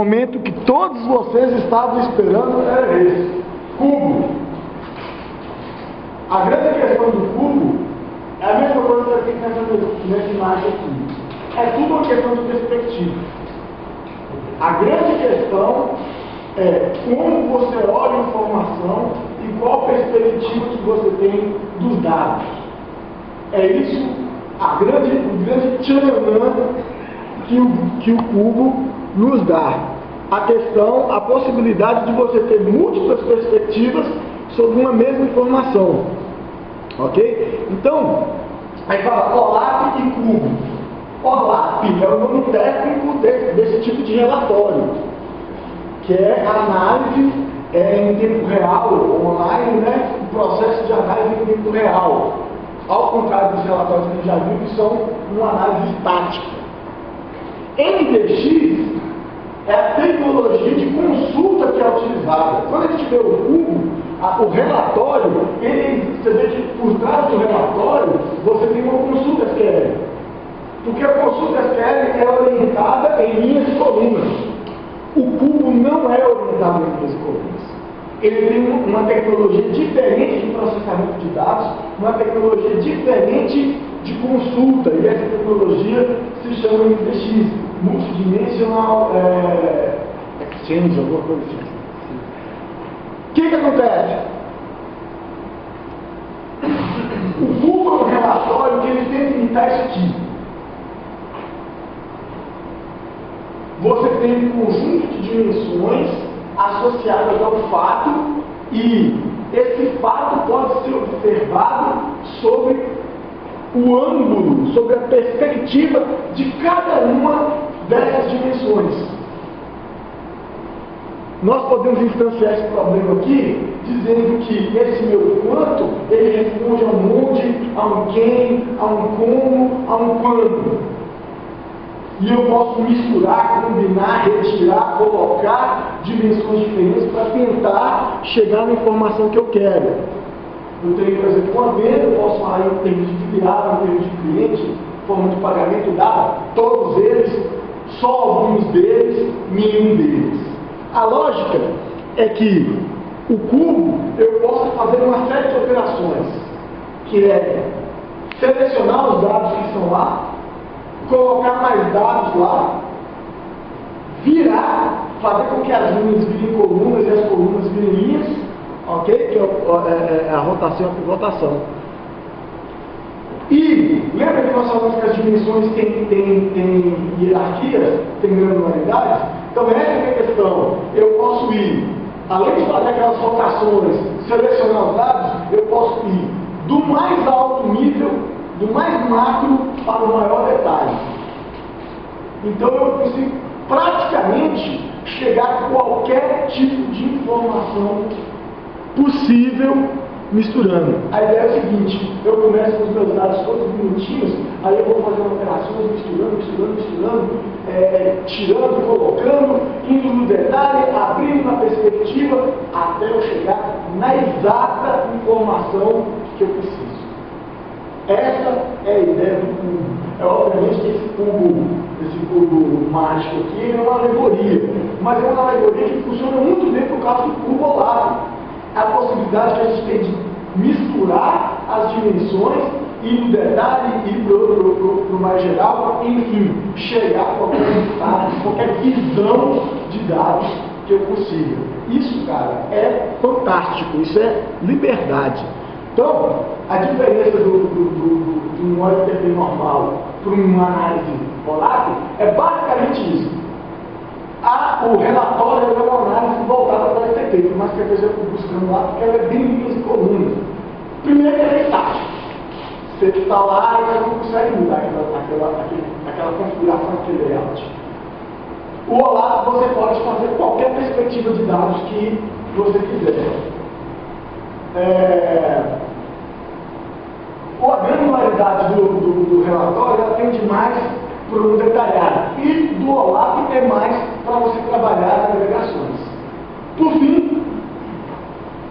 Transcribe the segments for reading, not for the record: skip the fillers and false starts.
O momento que todos vocês estavam esperando era esse: cubo. A grande questão do cubo é a mesma coisa que você tem nessa imagem aqui. É tudo uma questão de perspectiva. A grande questão é como você olha a informação e qual perspectiva que você tem dos dados. É isso o grande tchananã que o cubo nos dá. A questão, a possibilidade de você ter múltiplas perspectivas sobre uma mesma informação. Ok? Então, aí fala OLAP e cubo. OLAP é o nome técnico desse tipo de relatório, que é a análise em tempo real, online, né? O processo de análise em tempo real. Ao contrário dos relatórios que a gente já viu, que são uma análise estática. NDX é a tecnologia de consulta que é utilizada. Quando a gente vê o cubo, o relatório, você vê que por trás do relatório você tem uma consulta SQL. Porque a consulta SQL é orientada em linhas e colunas. O cubo não é orientado em linhas e colunas. Ele tem uma tecnologia diferente de processamento de dados, uma tecnologia diferente de consulta, e essa tecnologia se chama MDX, Multidimensional Exchange, alguma coisa assim. O que acontece? O cubo é um relatório que ele tenta imitar isso aqui. Você tem um conjunto de dimensões associadas ao fato, e esse fato pode ser observado sobre o ângulo, sobre a perspectiva de cada uma dessas dimensões. Nós podemos instanciar esse problema aqui dizendo que esse meu quanto, ele responde a um onde, a um quem, a um como, a um quando. E eu posso misturar, combinar, retirar, colocar dimensões diferentes para tentar chegar na informação que eu quero. Eu tenho, por exemplo, uma venda, eu posso falar em termos de filiado, em termos de cliente, forma de pagamento dada, todos eles, só alguns deles, nenhum deles. A lógica é que o cubo, eu posso fazer uma série de operações, que é selecionar os dados que estão lá, colocar mais dados lá, virar, fazer com que as linhas virem colunas e as colunas virem linhas, ok? Que é a rotação e a pivotação. E lembra que nós falamos que as dimensões têm hierarquias, têm granularidades? Então essa é a questão. Eu posso ir, além de fazer aquelas rotações, selecionar os dados, eu posso ir do mais alto nível, do mais macro para o maior detalhe. Então eu consigo praticamente chegar a qualquer tipo de informação possível misturando. A ideia é o seguinte: eu começo com os meus dados todos bonitinhos, aí eu vou fazendo operações misturando, tirando, colocando, indo no detalhe, abrindo na perspectiva, até eu chegar na exata informação que eu preciso. Essa é a ideia do cubo. É obviamente que esse cubo mágico aqui é uma alegoria, mas é uma alegoria que funciona muito bem por causa do cubo OLAP. A possibilidade que a gente tem de misturar as dimensões, ir no detalhe, ir para o mais geral, enfim, chegar a qualquer resultado, qualquer visão de dados que eu consiga. Isso, cara, é fantástico, isso é liberdade. Então, a diferença de um OLTP normal para uma análise OLAP é basicamente isso. O relatório é uma análise voltada para o OLTP, por mais que eu esteja buscando lá, porque ela é bem linhas e colunas. Primeiro que ela é estática. Você está lá e você não consegue mudar aquela configuração, aquele layout. O OLAP você pode fazer qualquer perspectiva de dados que você quiser. A granularidade do relatório ela tende mais para um detalhado, e do OLAP é mais para você trabalhar as agregações. Por fim,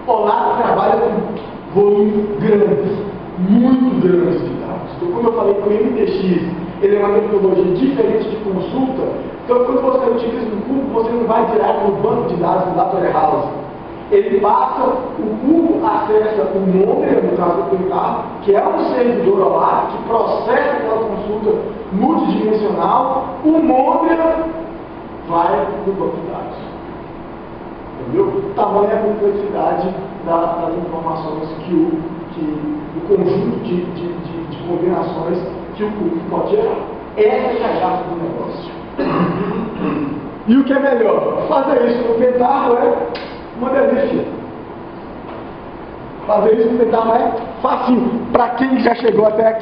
o OLAP trabalha com volumes grandes, muito grandes de dados. Então, como eu falei, com o MDX, ele é uma metodologia diferente de consulta. Então, quando você utiliza o cubo, você não vai direto no banco de dados do Data House. Ele passa, o cubo acessa o nome, no caso do clicar, que é um servidor lá, que processa aquela consulta multidimensional, o nome vai no banco de dados. Entendeu? Tamanha a complexidade das informações do conjunto de combinações que o cubo pode gerar. Essa é a graça do negócio. E o que é melhor? Fazer isso no Pentaho é uma delícia. Fazer isso no Pentaho é facinho. Para quem já chegou até aqui.